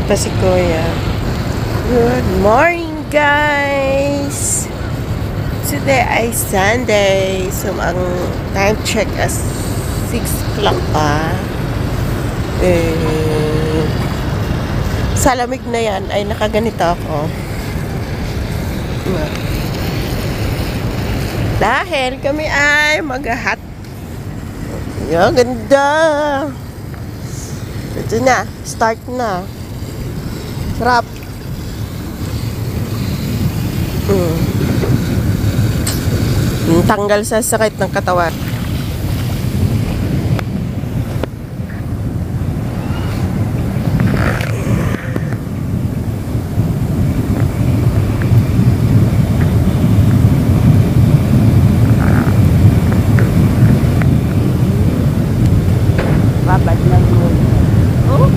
pa si Kuya. Good morning, guys! Today ay Sunday. So, ang time check as 6 o'clock pa. Sa lamig na yan ay nakaganito ako. Dahil kami ay mag-hot. Yan, ganda! Ito na, start na. Sarap. Tanggal sa sakit ng katawan. Babad lang mo. Oh?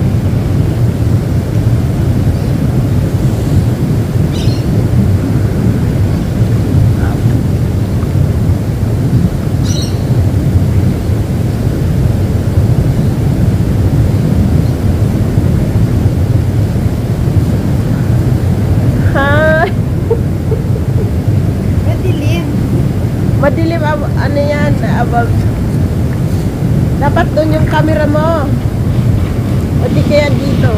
Madilim, ano yan, above. Dapat doon yung camera mo. O di kaya dito.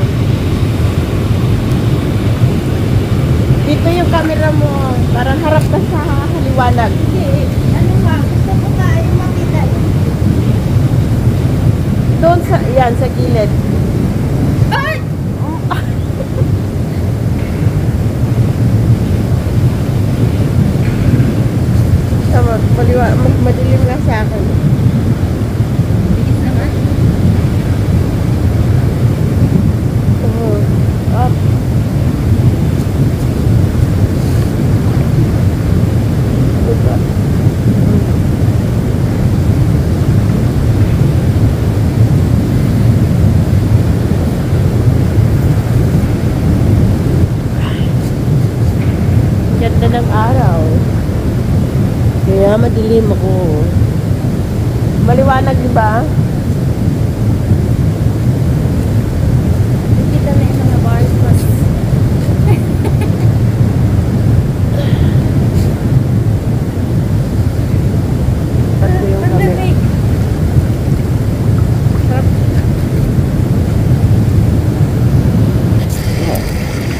Dito yung camera mo. Parang harap ka sa liwanag. Hindi. Ano nga, gusto ko nga yung makita. Doon sa, yan, sa gilid. Ay! Tama, madilim lang sa akin. Bilis naman. Up. Diba? Ganda ng araw. Kaya madilim ako. Maliwanag, di ba? Kita na yung mga bars mas. Tatlo yung Ang camera. lamig.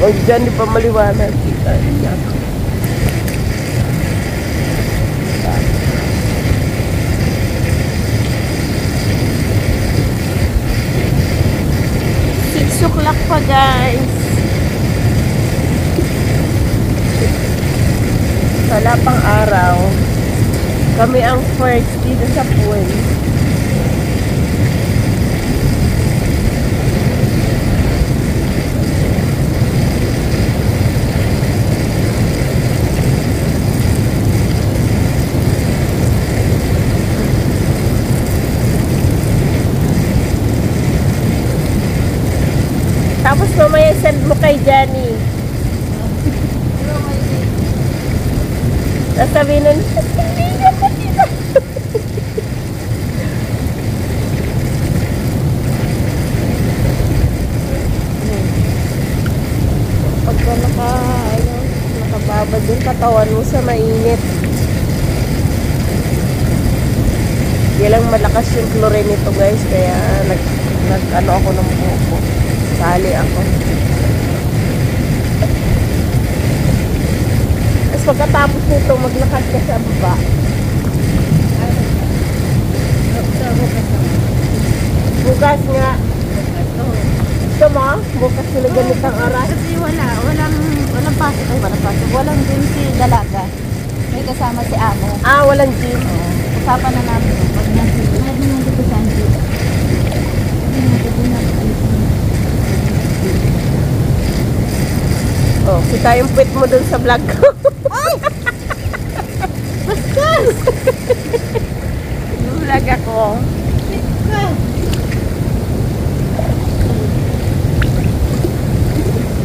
O dyan, di pa maliwanag. Kita niya. Suklak pa, guys. Wala pang araw. Kami ang first dito sa pool. Tapos mamaya send mo kay Johnny. Sasabihin nun, hindi niya pa dito. Pagka nakababad yung katawan mo sa mainit. Hindi lang malakas yung chlorine nito, guys. Kaya nag-ano ako ng buko. Sali ako. Tapos pagkatapos nito, maglakad ka sa baba. Bukas nga. Gusto mo? Bukas sila ganitang oras. Kasi walang pasok. Ay, walang pasok. Walang din si dalaga. May kasama si amo. Ah, walang gym. Usapan na namin. Pag nandito yung dito sa andito. Oh, kita yung puwit mo dun sa vlog ko. Ay! Bastos! Yung vlog ako.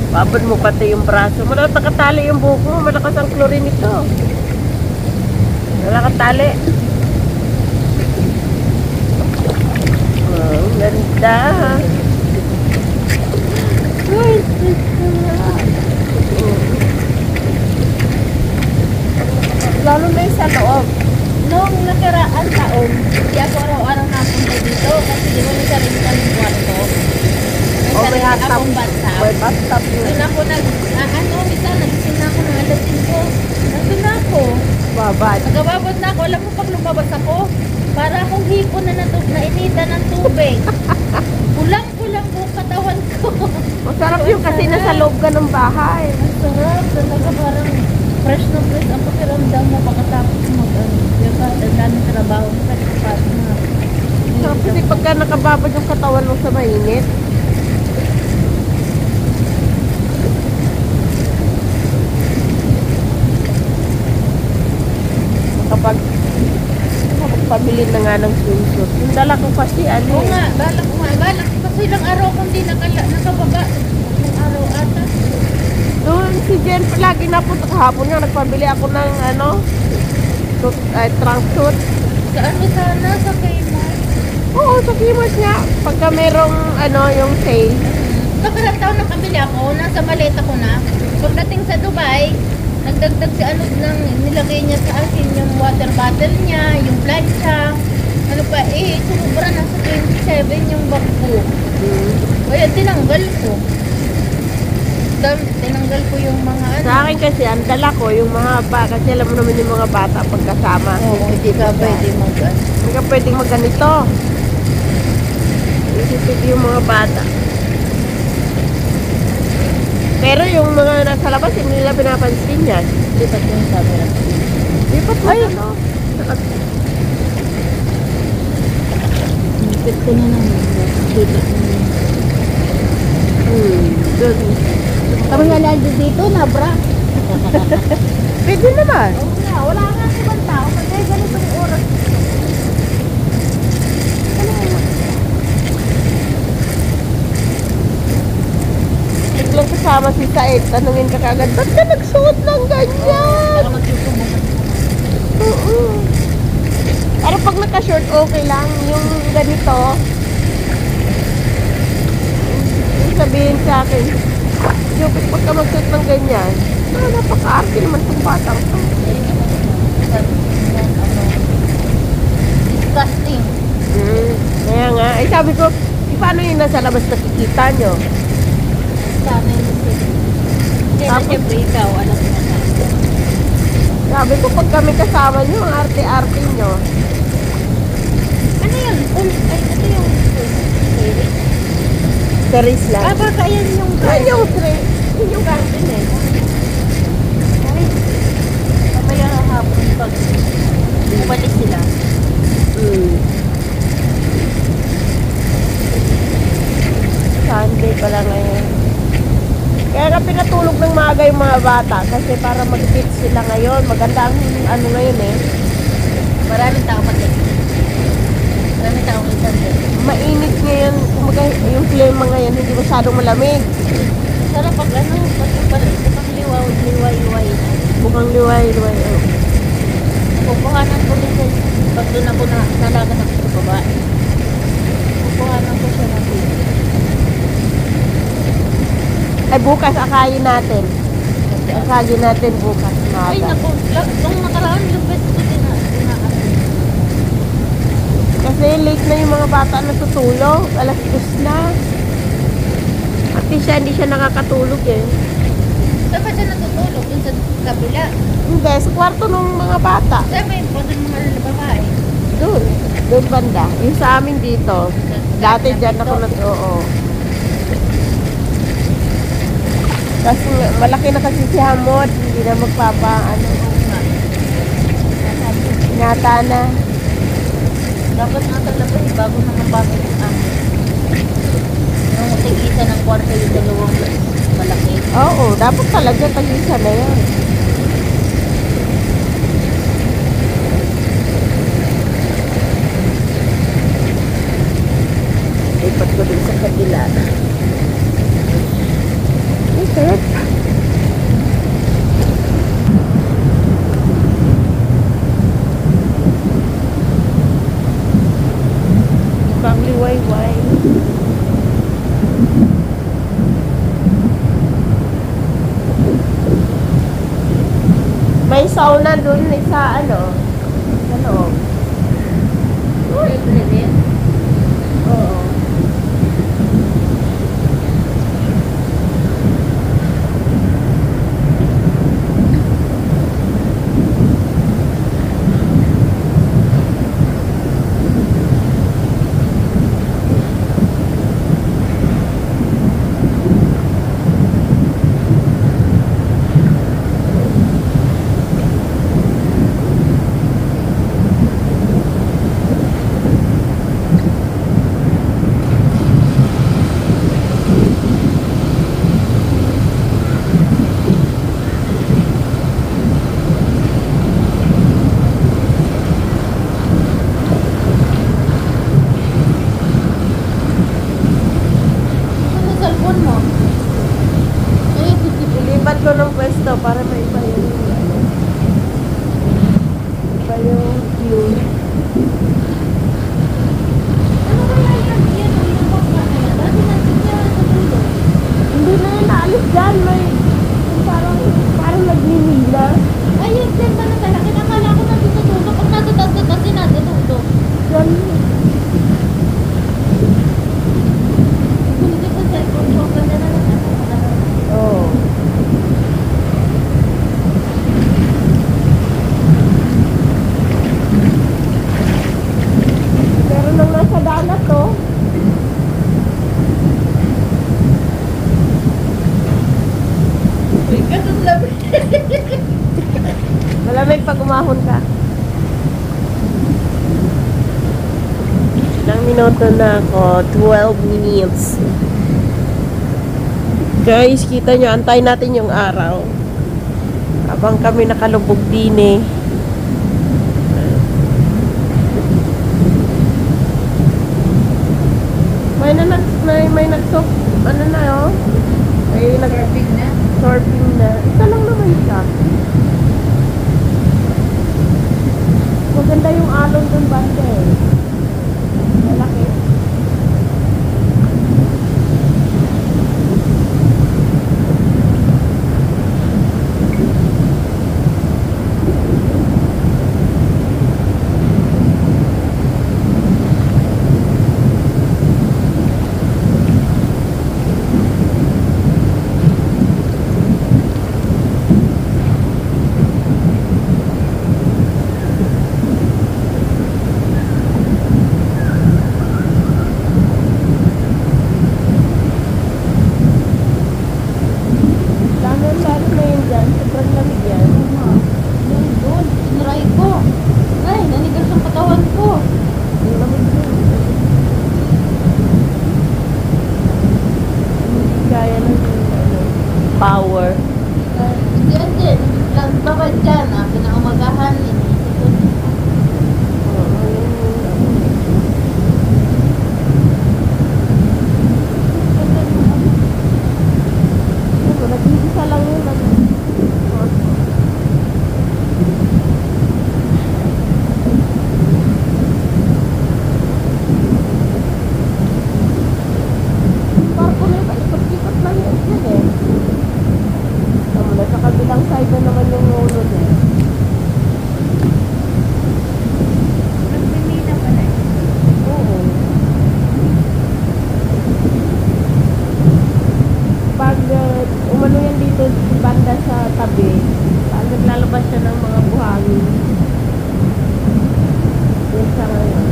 Babad mo pati yung braso. Wala nakatali yung buhok mo. Malakas ang chlorine nito. Wala nakatali. Oh, ganda. Lalo na yung sa loob. Noong nakaraan taon, hindi ako araw-araw napunta dito kasi di ba may sarili kaming kwarto. O may sarili hatap. akong bathtub. May bathtub Doon na. ako minsan nagising na ako ng alas 5. Nandun na ako. Babad. Nagababot na ako. Alam mo pag lumabas ako, para akong hipon na nainitan ng tubig. Kulang-kulang buong katawan ko. Masarap yung kasi nasa loob ka ng bahay. Ang sarap. Talaga parang fresh na fresh ang pakiramdam mo pagkatapos mag-ano. Yung daming trabaho mo kasi kapatid na. Kasi pagka nakababad yung katawan mo sa mainit, kapag pabili na nga ng swimsuit. Yung dala ko kasi ano Oo eh. nga, balak ko. Kasi ilang araw kung di nakababa. Ilang araw ata. Doon si Jen lagi napunta kahapon nga nagpabili ako ng ano trunk suit. Sa ano sana? Sa Kmart. Oo, sa Kmart nga. Pagka merong ano yung sale. Nakarang taon nakabili ako. Nasa maleta ko na. Pagdating sa Dubai, nagdagdag si ano nang nilagay niya sa akin yung water bottle niya, yung plancha. Ano pa sumubra na sa 27 yung bag ko. Kaya tinanggal ko. Tinanggal ko yung mga ano. Sa akin kasi, ang dala ko yung mahaba. Kasi alam mo naman yung mga bata pagkasama. Oo, hindi ka pwede mag-ano. Hindi ka pwedeng magganito. Isipid yung mga bata. Pero yung mga nasa labas, hindi nila pinapansin yan. Lipat yung camera. Di ba po ano? Lipat ko na lang. Lipat ko na. Doon. Kami nga nandun dito, nabra. Pwede naman. Oo nga, wala nga si ibang tao. Kasi ganitong oras. Biglang kasama si Saed, tanungin ka kagad, ba't ka nagsuot ng ganyan? Para magsusumbong ka. Oo. Pero pag naka-short, okay lang. Yung ganito, yung sabihin sa akin, Jupit, pag ka magsuot ng ganyan, napaka-arte naman itong batang to. Disgusting. Kaya nga, sabi ko, paano yung nasa labas nakikita nyo? Sana yung Kaya Tapos- siyempre ikaw, alam mo na. Sabi ko, pag kami kasama nyo, ang arte-arte nyo. Ano yun? Ay, ito yung Charis lang. baka yan yung Yan yung yun yung garden eh. Mamaya hapon pag bumalik sila. Sunday pala ngayon. Kaya nga pinatulog ng maaga yung mga bata kasi para mag-fit sila ngayon. Maganda ang ano ngayon eh. Maraming tao pati. Maraming tao minsan din. Mainit ngayon. Kumaga, yung klima ngayon hindi masyadong malamig. Sarap pag ano, pag liwaw-liway-liway. Mukhang liway-liway. Oh. Pupuhanan ko din sa pag doon ako nalaga na sa babae. Pupuhanan ko siya ng baby. Ay bukas akayin natin. Akayin natin bukas. Ay, Maaga. naku. Nung nakaraan, yung best ko din na. Kasi late na yung mga bata natutulog. Alas 2 na. At hindi siya nakakatulog eh. Saan ba siya natutulog? Dun sa kabila. Hindi, sa kwarto ng mga bata. Saan ba yung po doon mga babae? Doon. Doon banda. Yung sa amin dito. Dati dyan ako oo. Kasi malaki na kasi si Hamod. Hindi na ano. Ingata na. Dapat nga talaga bago naman bago yung amin. Yung tigisa ng kwarto yung dalawang malaki. Oo, dapat talaga tag-isa na yan. Lipat ko din sa kabila. Ay, sarap. Pang liwayway. May sauna dun sa ano, sa loob. Libre din. Oo. Ano sa cellphone mo? Ilipat ko ng pwesto para may iba yung ano. Iba yung view. Ano kaya yan? Yan o yung bangka na yan. Dati natin yan sa dulo. Hindi na yun naalis dyan. May parang nagninila. Ayun, dyan ba na talaga? Nakala ko nandun sa dulo. Pag nasa taas na kasi nasa dulo. Dyan. Hindi sa cellphone ko. Ganda na lang ako. Oo. Pero nang nasa dagat to, Uy, ganun lang. malamig pag umahon ka. Ilang minuto na ako? 12 minutes. Guys, kita nyo, antay natin yung araw. Habang kami nakalubog din eh. May nagsok, ano na oh. May Surfing na. nag-surfing na. Isa lang naman siya. Maganda yung alon dun banda eh. Malaki. Power. Diyan din. Babad dyan. Pinakamagahan. Nag-iisa lang yun. Parko na yun. Ikot-ikot lang yun eh. Sa kabilang side na naman yung ulod eh. Nagpimina pala. Oo. Pag umano yan dito banda sa tabi, pag naglalabas siya ng mga buhangin. Yan siya ngayon.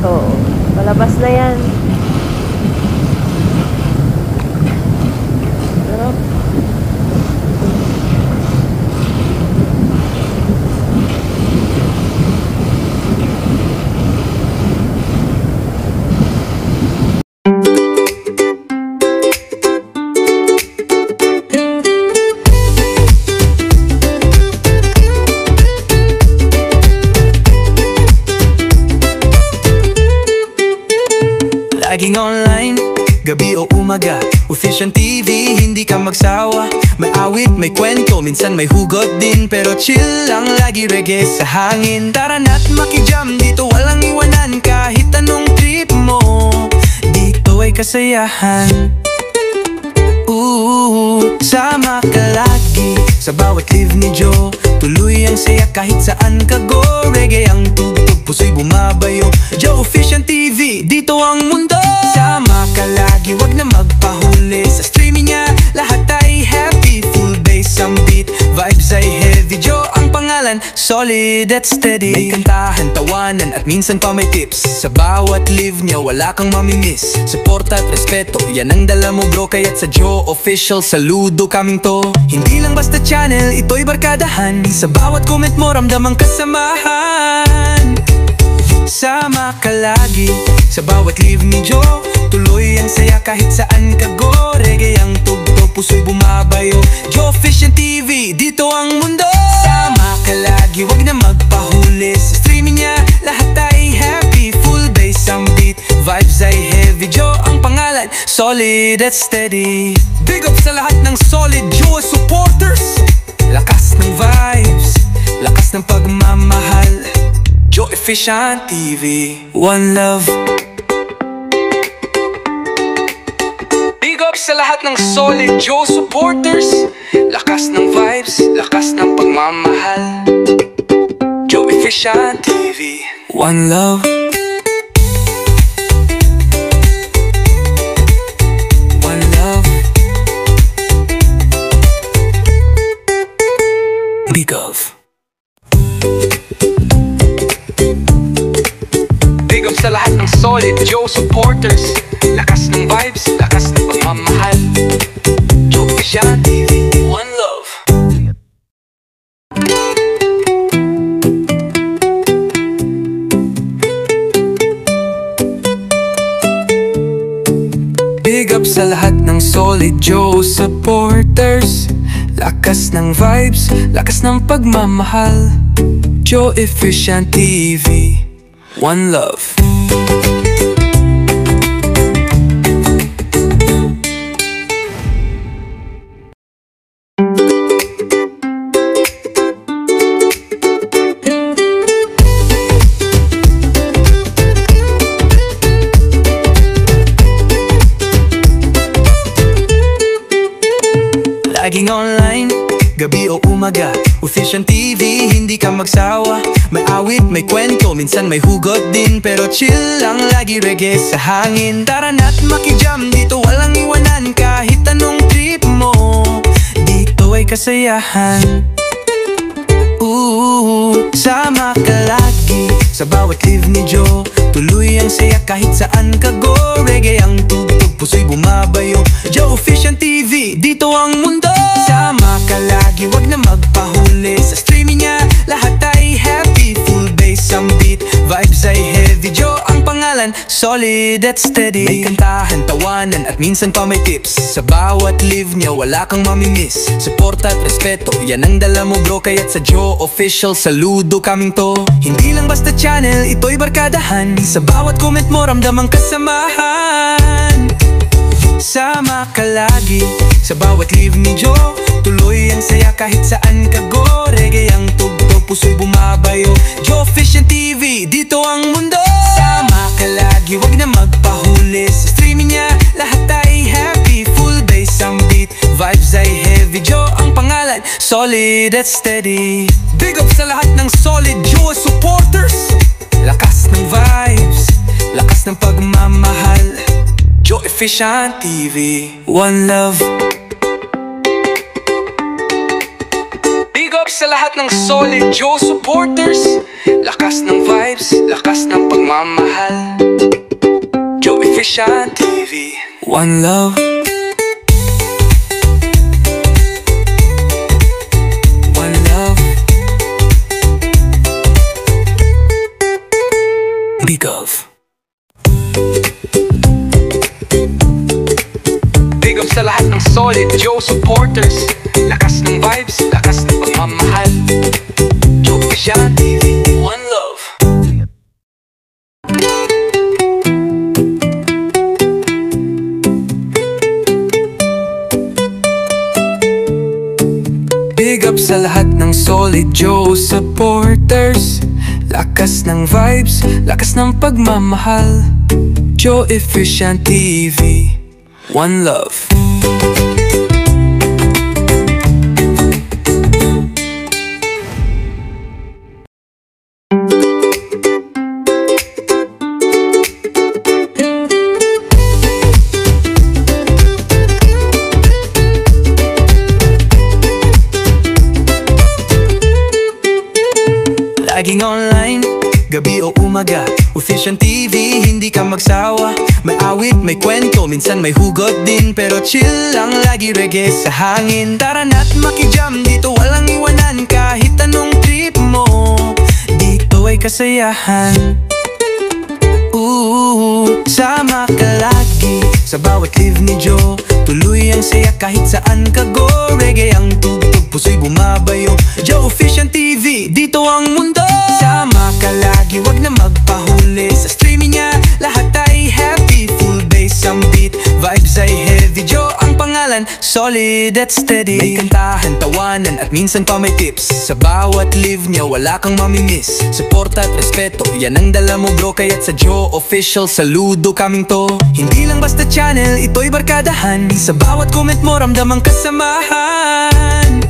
Oo. Palabas na yan. Sarap. Lagging online, gabi o umaga, Officiant TV, hindi ka magsawa. May awit, may kwento, minsan may hugot din, pero chill lang, lagi reggae sa hangin. Tara na't makijam, dito walang iwanan. Kahit anong trip mo, dito ay kasayahan. Sama ka lagi sa bawat live ni Joe. Tuloy ang saya kahit saan ka go. Reggae ang tugtog, puso'y bumabayo. Joe Officiant TV, dito ang mundo. Sama ka lagi, wag na magpahuli. Sa streaming niya, lahat ay happy. Full bass ang beat, vibes ay heavy. Joe ang pangalan, solid at steady. May kantahan, tawanan at minsan pa may tips. Sa bawat live niya, wala kang mamimiss. Suporta at respeto, yan ang dala mo bro. Kaya't sa Joe Official, saludo kaming to. Hindi lang basta channel, ito'y barkadahan. Sa bawat comment mo, ramdam ang kasamahan. Sama ka lagi sa bawat live ni Joe. Tuloy ang saya kahit saan ka go. Reggae ang tugtog, puso'y bumabayo. Joe Officiant TV, dito ang mundo. Sama ka lagi, wag na magpahuli. Sa streaming niya, lahat ay happy. Full bass ang beat, vibes ay heavy. Joe ang pangalan, solid at steady. Big up sa lahat ng solid Joe supporters. Lakas ng vibes, lakas ng pagmamahal. Joe Officiant TV, one love. Big up sa lahat ng solid Joe supporters. Lakas ng vibes, lakas ng pagmamahal. Joe Officiant TV, one love. One love. Big up. Big up sa lahat ng solid Joe supporters. Lakas ng vibes, lakas ng pagmamahal. Joe Officiant TV, one love. Big up sa lahat ng solid Joe supporters. Lakas ng vibes, lakas ng pagmamahal. Joe Officiant TV, one love. Laging online, gabi o umaga, Officiant TV, hindi ka magsawa. May awit, may kwento, minsan may hugot din, pero chill lang, lagi reggae sa hangin. Tara na't makijam, dito walang iwanan. Kahit anong trip mo, dito ay kasayahan. Sama ka lagi sa bawat live ni Joe. Tuloy ang saya kahit saan ka go. Reggae ang tugtog, puso'y bumabayo. Joe Officiant TV, dito ang mundo. Sama ka lagi, wag na magpahuli. Sa streaming niya, lahat ay happy. Full bass ang beat, vibes ay heavy. Joe ang pangalan, solid at steady. May kantahan, tawanan at minsan pa may tips. Sa bawat live niya, wala kang mamimiss. Suporta at respeto, yan ang dala mo bro. Kaya't sa Joe Official, saludo kaming to. Hindi lang basta channel, ito'y barkadahan. Sa bawat comment mo, ramdam ang kasamahan. Sama ka lagi sa bawat live ni Joe. Tuloy ang saya kahit saan ka go. Reggae ang tugtog, puso'y bumabayo. Joe Officiant TV, dito ang mundo. Sama ka lagi, wag na magpahuli. Sa streaming niya, lahat ay happy. Full bass ang beat, vibes ay heavy. Joe ang pangalan, solid at steady. Big up sa lahat ng solid Joe supporters. Lakas ng vibes, lakas ng pagmamahal. Joe Officiant TV, one love. Big up sa lahat ng solid Joe supporters. Lakas ng vibes, lakas ng pagmamahal. Joe Officiant TV, one love. One love. Big up. Big up sa lahat ng solid Joe supporters. Lakas ng vibes, lakas ng pagmamahal. Joe Officiant TV, one love. Joe supporters, lakas ng vibes, lakas ng pagmamahal. Joe Efficient TV, one love. Laging online, gabi o umaga, Efficient TV, hindi ka magsawa. May awit, may kwento, minsan may hugot din, pero chill lang, lagi reggae sa hangin. Tara na't makijam, dito walang iwanan. Kahit anong trip mo, dito ay kasayahan. Sama ka lagi sa bawat live ni Joe. Tuloy ang saya kahit saan ka go. Reggae ang tugtog, puso'y bumabayo. Joe Efficient TV, dito ang mundo. Sama ka lagi, wag na magpahuli. Sa streaming niya, lahat ay happy. Full bass ang beat, vibes ay heavy. Joe ang pangalan, solid at steady. May kantahan, tawanan at minsan pa may tips. Sa bawat live niya, wala kang mamimiss. Suporta at respeto, yan ang dala mo bro. Kaya't sa Joe Official, saludo kaming to. Hindi lang basta channel, ito'y barkadahan. Sa bawat comment mo, ramdam ang kasamahan.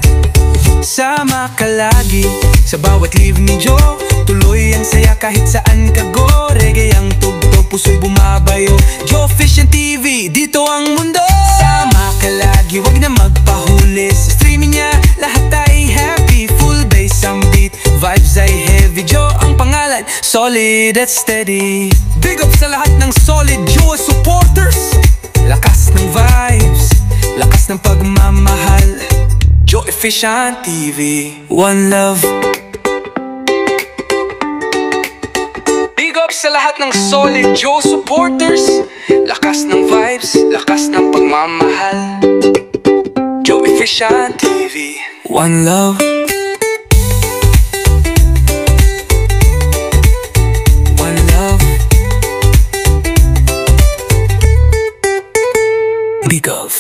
Sama ka lagi sa bawat live ni Joe. Tuloy ang saya kahit saan ka go. Reggae ang tugtog, puso'y bumabayo. Joe Efficient TV, dito ang mundo. Sama ka lagi, wag na magpahuli. Sa streaming niya, lahat ay happy. Full bass ang beat, vibes ay heavy. Joe ang pangalan, solid at steady. Big up sa lahat ng solid Joe supporters. Lakas ng vibes, lakas ng pagmamahal. Joe Efficient TV, one love. Big up sa lahat ng solid Joe supporters. Lakas ng vibes, lakas ng pagmamahal. Joe Efficient TV, one love. One love. Big up.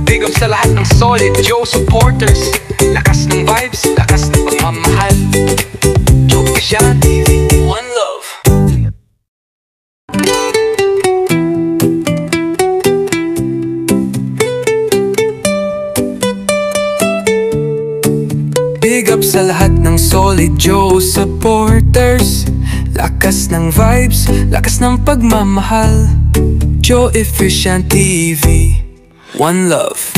Big up sa lahat ng solid Joe supporters. Lakas ng vibes, lakas ng pagmamahal. Joe Efficient TV, one love. Big up sa lahat ng solid Joe supporters. Lakas ng vibes, lakas ng pagmamahal. Joe Efficient TV, one love.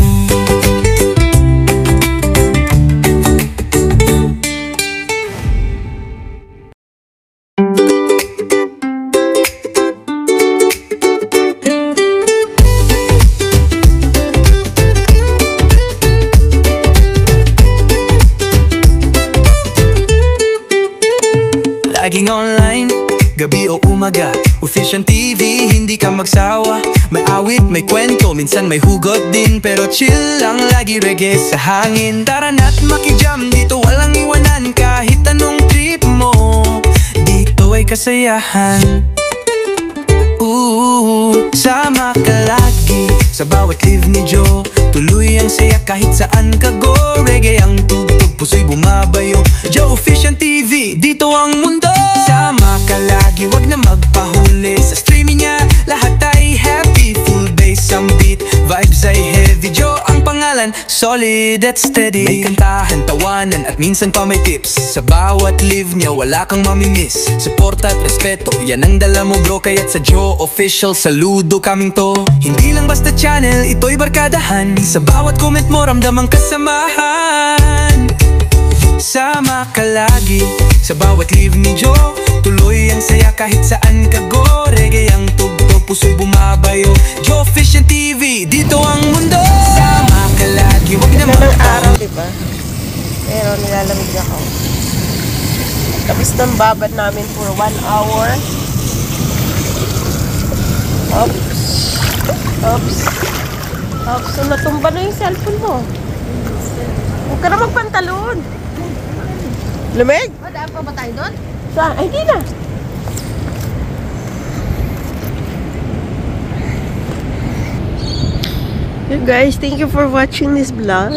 Laging online, gabi o umaga, Efficient TV, hindi ka magsawa. May awit, may kwento, minsan may hugot din, pero chill lang, lagi reggae sa hangin. Tara na't makijam, dito walang iwanan. Kahit anong trip mo, dito ay kasayahan. Sama ka lagi sa bawat live ni Joe. Tuloy ang saya kahit saan ka go. Reggae ang tugtog, puso'y bumabayo. Joe Efficient TV, dito ang mundo. Sama ka lagi, wag na magpahuli. Sa streaming niya, lahat ay happy. Full bass ang beat, vibes ay heavy. Joe ang pangalan, solid at steady. May kantahan, tawanan at minsan pa may tips. Sa bawat live niya, wala kang mamimiss. Suporta at respeto, yan ang dala mo bro. Kaya't sa Joe Official, saludo kaming to. Hindi lang basta channel, ito'y barkadahan. Sa bawat comment mo, ramdam ang kasamahan. Sama ka lagi sa bawat live ni Joe. Tuloy ang saya kahit saan ka go. Reggae ang tugtog, puso'y bumabayo. Joe Efficient TV, dito ang mundo. Sama ka lagi, wag na Ganda ng araw, diba? Pero nilalamig ako. Tapos nang babad namin for 1 hour. Oops. Oops. Oops. So natumba na yung cellphone mo. Huwag ka na magpantalon. Lumig? Daan pa ba tayo doon? Saan? Ay, di na. Guys, thank you for watching this vlog.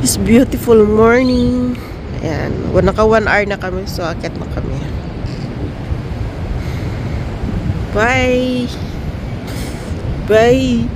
This beautiful morning. Ayan, naka 1 hour na kami, so akit na kami. Bye! Bye!